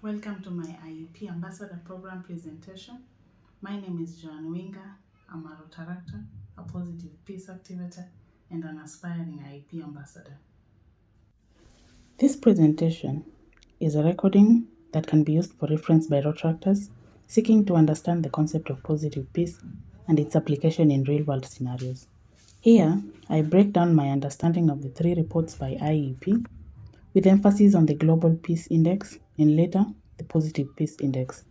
Welcome to my IEP Ambassador Program presentation. My name is Joan Winger. I'm a Rotaract, a positive peace activator, and an aspiring IEP Ambassador. This presentation is a recording that can be used for reference by Rotaractors seeking to understand the concept of positive peace and its application in real-world scenarios. Here, I break down my understanding of the 3 reports by IEP, with emphasis on the Global Peace Index and later the Positive Peace Index.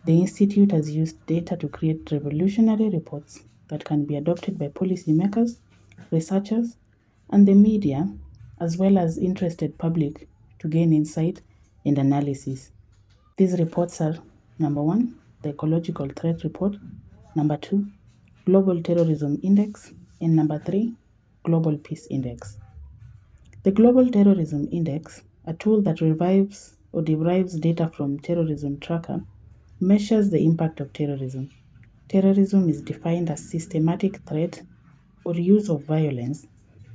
The Institute has used data to create revolutionary reports that can be adopted by policymakers, researchers, and the media, as well as interested public to gain insight and analysis. These reports are number 1, the Ecological Threat Report, number 2, Global Terrorism Index, and number 3, Global Peace Index. The Global Terrorism Index, a tool that derives data from Terrorism Tracker, measures the impact of terrorism. Terrorism is defined as systematic threat or use of violence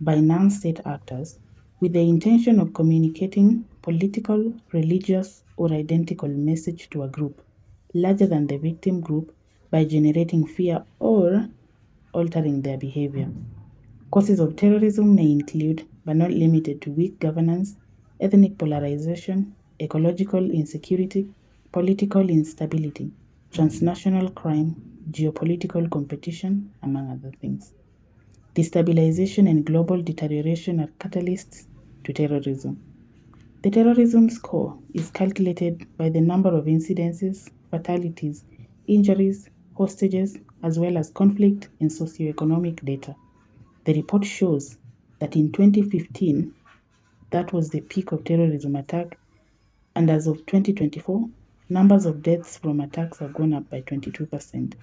by non-state actors with the intention of communicating political, religious, or identical message to a group larger than the victim group by generating fear or altering their behavior. Causes of terrorism may include, but not limited to, weak governance, ethnic polarization, ecological insecurity, political instability, transnational crime, geopolitical competition, among other things. Destabilization and global deterioration are catalysts to terrorism. The terrorism score is calculated by the number of incidences, fatalities, injuries, hostages, as well as conflict and socioeconomic data. The report shows that in 2015, that was the peak of terrorism attack, and as of 2024, numbers of deaths from attacks have gone up by 22%.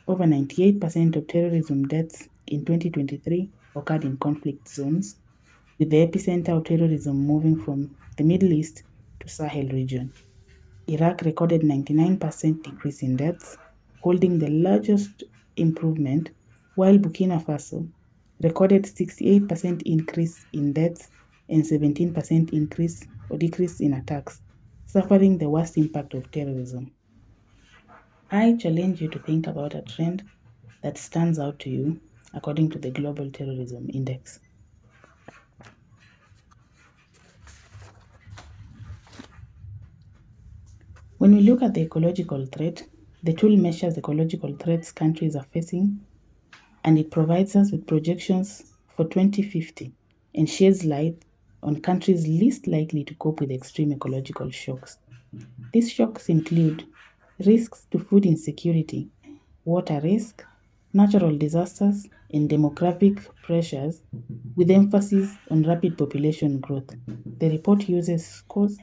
Over 98% of terrorism deaths in 2023 occurred in conflict zones, with the epicenter of terrorism moving from the Middle East to Sahel region. Iraq recorded 99% decrease in deaths, holding the largest improvement, while Burkina Faso recorded 68% increase in deaths and 17% increase or decrease in attacks, suffering the worst impact of terrorism. I challenge you to think about a trend that stands out to you according to the Global Terrorism Index. When we look at the ecological threat, the tool measures ecological threats countries are facing, and it provides us with projections for 2050 and sheds light on countries least likely to cope with extreme ecological shocks. These shocks include risks to food insecurity, water risk, natural disasters, and demographic pressures, with emphasis on rapid population growth. The report uses scores,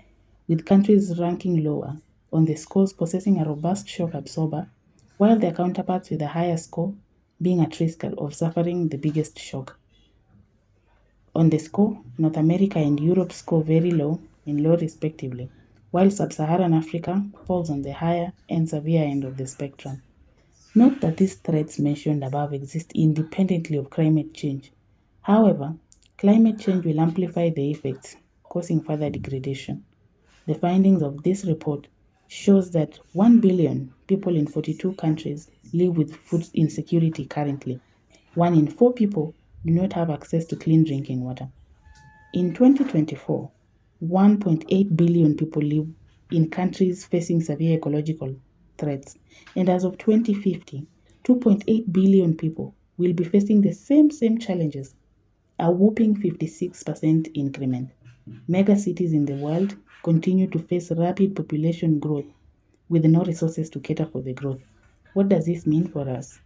with countries ranking lower on the scores possessing a robust shock absorber, while their counterparts with a higher score being at risk of suffering the biggest shock. On the score, North America and Europe score very low and low respectively, while Sub-Saharan Africa falls on the higher and severe end of the spectrum. Note that these threats mentioned above exist independently of climate change. However, climate change will amplify the effects, causing further degradation. The findings of this report shows that 1 billion people in 42 countries live with food insecurity currently. 1 in 4 people do not have access to clean drinking water. In 2024, 1.8 billion people live in countries facing severe ecological threats, and as of 2050, 2.8 billion people will be facing the same challenges, a whopping 56% increment. Mega cities in the world continue to face rapid population growth with no resources to cater for the growth. What does this mean for us?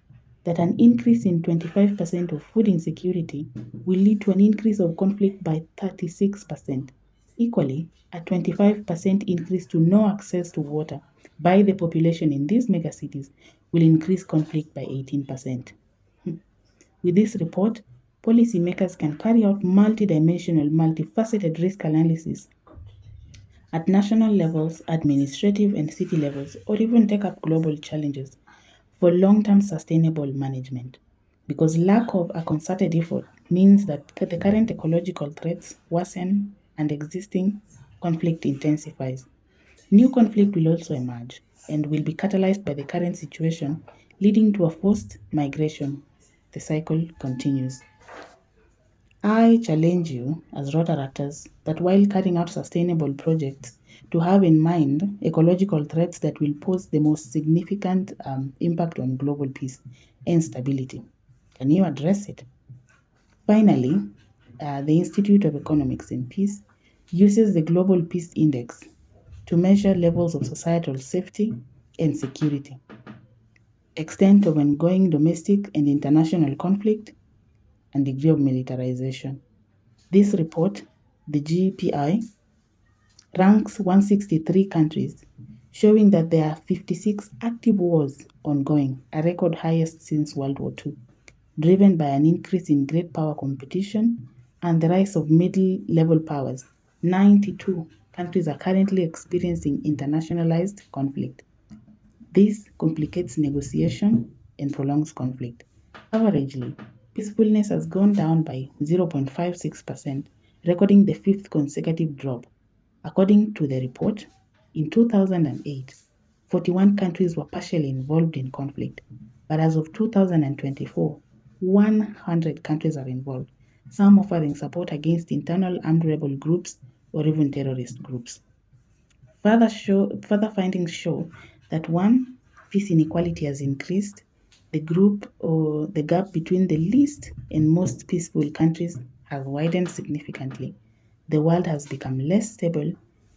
That an increase in 25% of food insecurity will lead to an increase of conflict by 36%. Equally, a 25% increase to no access to water by the population in these megacities will increase conflict by 18%. With this report, policymakers can carry out multidimensional, multifaceted risk analysis at national levels, administrative and city levels, or even take up global challenges for long-term sustainable management. Because lack of a concerted effort means that the current ecological threats worsen and existing conflict intensifies. New conflict will also emerge and will be catalyzed by the current situation, leading to a forced migration. The cycle continues. I challenge you as Rotaractors that while carrying out sustainable projects, to have in mind ecological threats that will pose the most significant impact on global peace and stability. Can you address it? Finally, the Institute of Economics and Peace uses the Global Peace Index to measure levels of societal safety and security, extent of ongoing domestic and international conflict, and degree of militarization. This report, the GPI, ranks 163 countries, showing that there are 56 active wars ongoing, a record highest since World War II, driven by an increase in great power competition and the rise of middle-level powers. 92 countries are currently experiencing internationalized conflict. This complicates negotiation and prolongs conflict. Averagely, peacefulness has gone down by 0.56%, recording the fifth consecutive drop. According to the report, in 2008, 41 countries were partially involved in conflict, but as of 2024, 100 countries are involved, some offering support against internal armed rebel groups or even terrorist groups. Further findings show that one, peace inequality has increased. The gap between the least and most peaceful countries has widened significantly. The world has become less stable,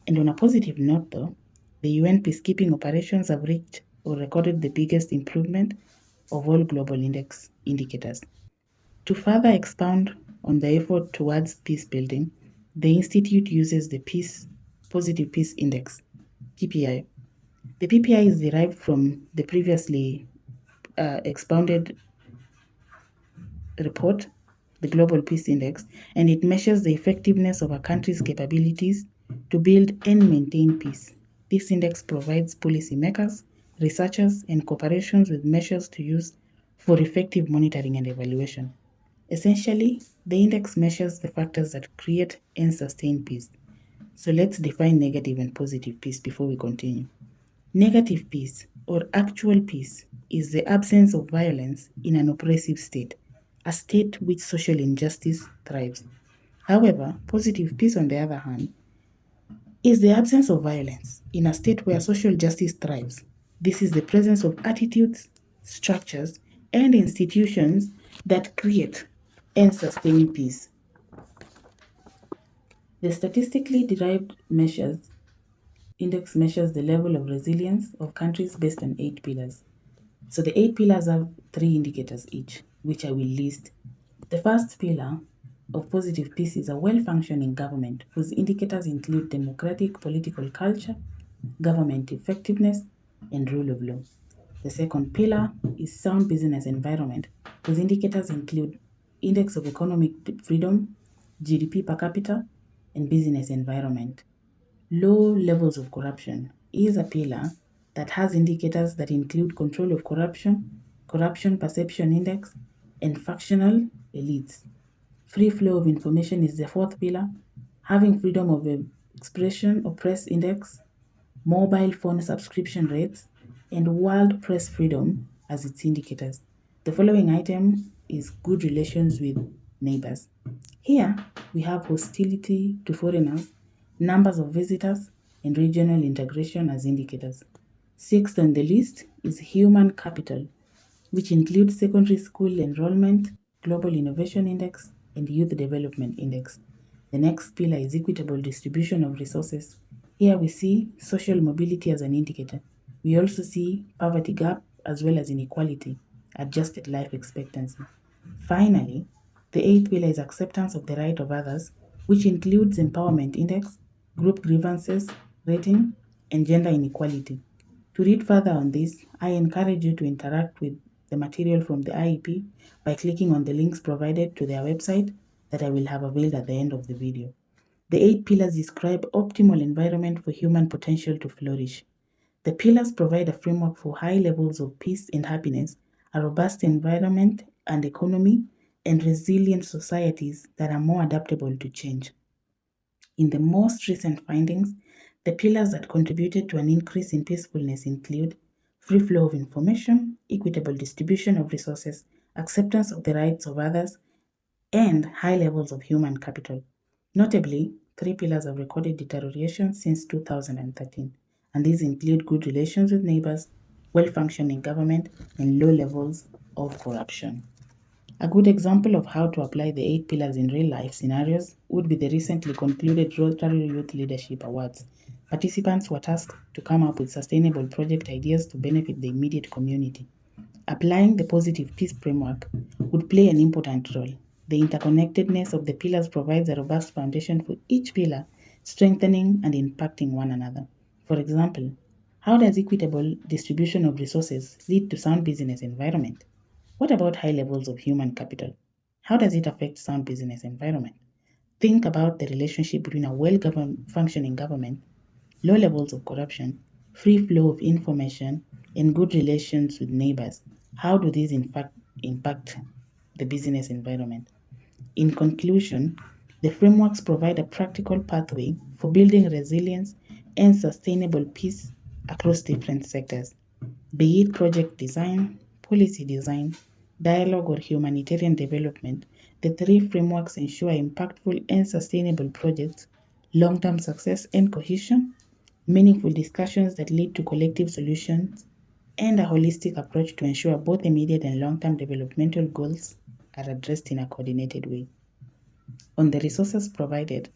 and on a positive note, though, the UN peacekeeping operations have reached or recorded the biggest improvement of all global index indicators. To further expound on the effort towards peace building, the Institute uses the Positive Peace Index, PPI. The PPI is derived from the previously expounded report, the Global Peace Index, and it measures the effectiveness of a country's capabilities to build and maintain peace. This index provides policymakers, researchers, and corporations with measures to use for effective monitoring and evaluation. Essentially, the index measures the factors that create and sustain peace. So let's define negative and positive peace before we continue. Negative peace, or actual peace, is the absence of violence in an oppressive state, a state which social injustice thrives. However, positive peace, on the other hand, is the absence of violence in a state where social justice thrives. This is the presence of attitudes, structures, and institutions that create and sustain peace. The statistically derived index measures the level of resilience of countries based on 8 pillars. So the 8 pillars have 3 indicators each, which I will list. The first pillar of positive peace is a well-functioning government, whose indicators include democratic political culture, government effectiveness, and rule of law. The second pillar is sound business environment, whose indicators include index of economic freedom, GDP per capita, and business environment. Low levels of corruption is a pillar that has indicators that include control of corruption, corruption perception index, and factional elites. Free flow of information is the fourth pillar, having freedom of expression or press index, mobile phone subscription rates, and world press freedom as its indicators. The following item is good relations with neighbors. Here, we have hostility to foreigners, numbers of visitors, and regional integration as indicators. Sixth on the list is human capital, which includes secondary school enrollment, global innovation index, and youth development index. The next pillar is equitable distribution of resources. Here we see social mobility as an indicator. We also see poverty gap as well as inequality, adjusted life expectancy. Finally, the eighth pillar is acceptance of the right of others, which includes empowerment index, group grievances, rating, and gender inequality. To read further on this, I encourage you to interact with the material from the IEP by clicking on the links provided to their website that I will have availed at the end of the video. The 8 pillars describe optimal environment for human potential to flourish. The pillars provide a framework for high levels of peace and happiness, a robust environment and economy, and resilient societies that are more adaptable to change. In the most recent findings, The pillars that contributed to an increase in peacefulness include free flow of information, equitable distribution of resources, acceptance of the rights of others, and high levels of human capital. Notably, 3 pillars have recorded deterioration since 2013, and these include good relations with neighbors, well-functioning government, and low levels of corruption. A good example of how to apply the 8 pillars in real-life scenarios would be the recently concluded Rotary Youth Leadership Awards. Participants were tasked to come up with sustainable project ideas to benefit the immediate community. Applying the positive peace framework would play an important role. The interconnectedness of the pillars provides a robust foundation for each pillar, strengthening and impacting one another. For example, how does equitable distribution of resources lead to sound business environment? What about high levels of human capital? How does it affect sound business environment? Think about the relationship between a well-functioning government, low levels of corruption, free flow of information, and good relations with neighbors. How do these in fact impact the business environment? In conclusion, the frameworks provide a practical pathway for building resilience and sustainable peace across different sectors, be it project design, policy design, dialogue, or humanitarian development. The 3 frameworks ensure impactful and sustainable projects, long term success and cohesion, meaningful discussions that lead to collective solutions, and a holistic approach to ensure both immediate and long term developmental goals are addressed in a coordinated way. On the resources provided,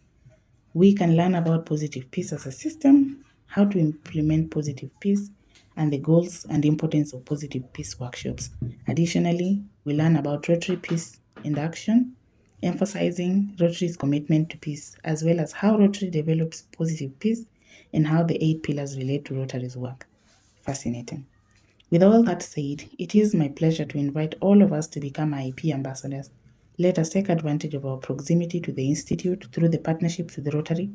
we can learn about positive peace as a system, how to implement positive peace, and the goals and importance of positive peace workshops. Additionally, we learn about Rotary Peace in Action, emphasizing Rotary's commitment to peace, as well as how Rotary develops positive peace and how the 8 pillars relate to Rotary's work. Fascinating. With all that said, it is my pleasure to invite all of us to become IEP ambassadors. Let us take advantage of our proximity to the Institute through the partnerships with Rotary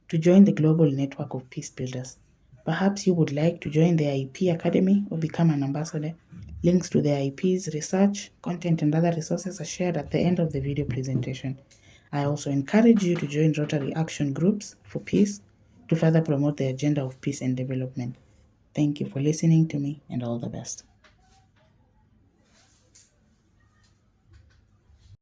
to join the global network of peace builders. Perhaps you would like to join the IEP Academy or become an ambassador. Links to the IEP's research, content, and other resources are shared at the end of the video presentation. I also encourage you to join Rotary action groups for peace to further promote the agenda of peace and development. Thank you for listening to me, and all the best.